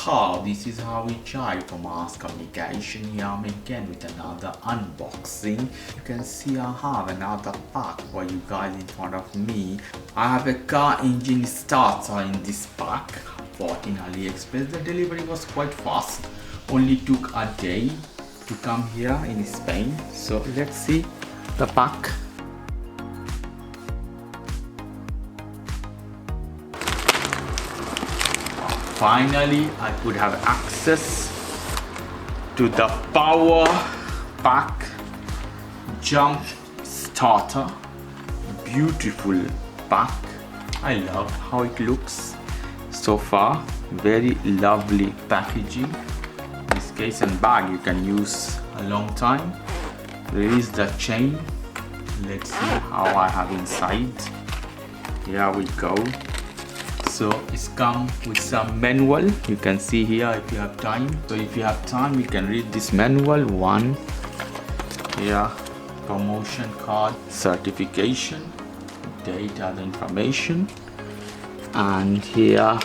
how this is how we try for mass communication. Here I'm again with another unboxing. You can see I have another pack for you guys in front of me. I have a car engine starter in this pack. Bought in AliExpress. The delivery was quite fast, only took a day to come here in Spain. So let's see the pack. Finally, I could have access to the power pack jump starter. Beautiful pack. I love how it looks so far. Very lovely packaging. This case and bag you can use a long time. There is the chain. Let's see how I have inside. Here we go. So it's come with some manual. You can see here if you have time. So if you have time, you can read this manual. One here, promotion card, certification, date, other information, and here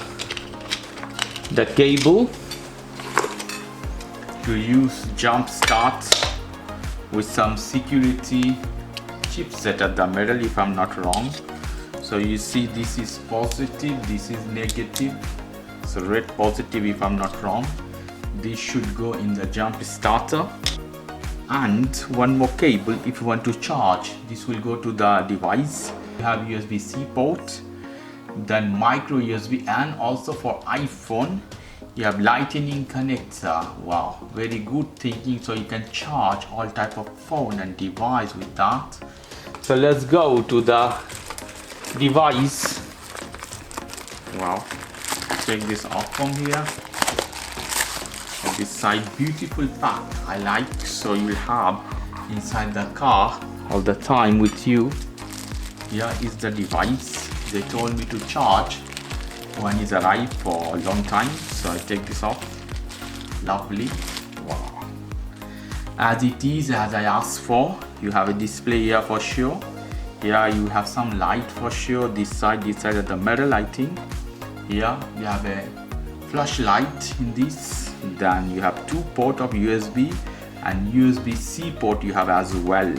the cable to use jump start with some security chipset at the middle, if I'm not wrong. So you see this is positive, this is negative. So red positive if I'm not wrong. This should go in the jump starter. And one more cable if you want to charge. This will go to the device. You have USB-C port, then micro USB, and also for iPhone you have lightning connector. Wow, very good thinking. So you can charge all type of phone and device with that. So let's go to the device. Wow, take this off from here. On this side, beautiful pack I like. So you'll have inside the car all the time with you. Here is the device. They told me to charge when it's arrived for a long time, so I take this off. Lovely. Wow, as it is, as I asked for, you have a display here for sure. Here you have some light for sure. This side of the middle, I think. Here you have a flashlight in this. Then you have two ports of USB and USB-C port you have as well.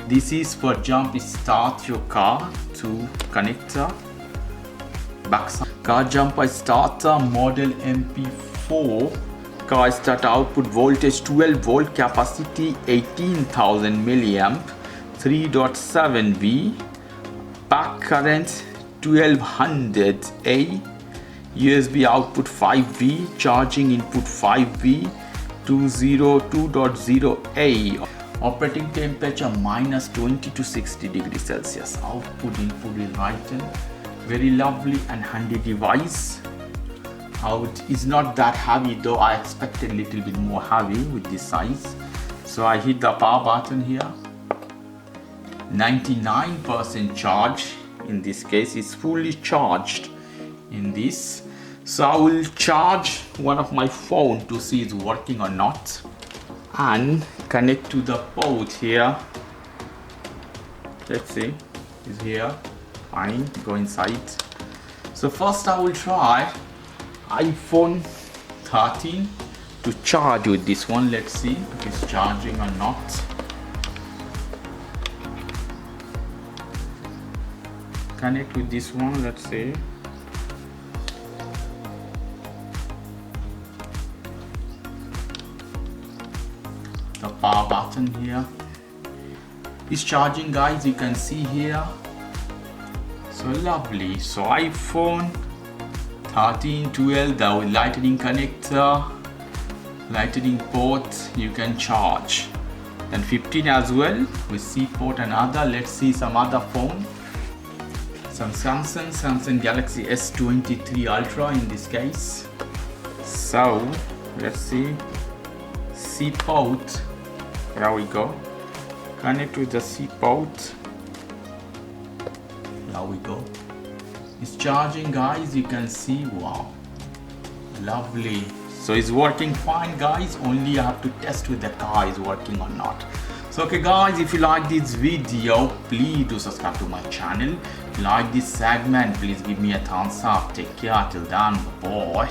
This is for jump start your car to connector. Backside car jumper starter model MP4. Car start output voltage 12 volt, capacity 18,000 milliamp. 3.7 V, back current 1200 A, USB output 5 V, charging input 5 V, 202.0 A, operating temperature -20 to 60 degrees Celsius. Output input is written. Very lovely and handy device. Out is not that heavy though. I expected a little bit more heavy with this size. So I hit the power button here. 99% charge. In this case it's fully charged in this. So I will charge one of my phone to see it's working or not, and connect to the port here. Let's see, it's here. Fine, go inside. So first I will try iPhone 13 to charge with this one. Let's see if it's charging or not. Connect with this one, let's see. The power button here is charging, guys. You can see here. So lovely. So iPhone 13, 12, the lightning connector, lightning port, you can charge. Then 15 as well with C port and other. Let's see some other phone. Some Samsung Galaxy S23 Ultra in this case. So let's see, C port. Here we go. Connect with the C port. Here we go. It's charging, guys. You can see. Wow, lovely. So it's working fine, guys. Only you have to test with the car is working or not. So okay guys, if you like this video, please do subscribe to my channel. If you like this segment, please give me a thumbs up. Take care till then, bye.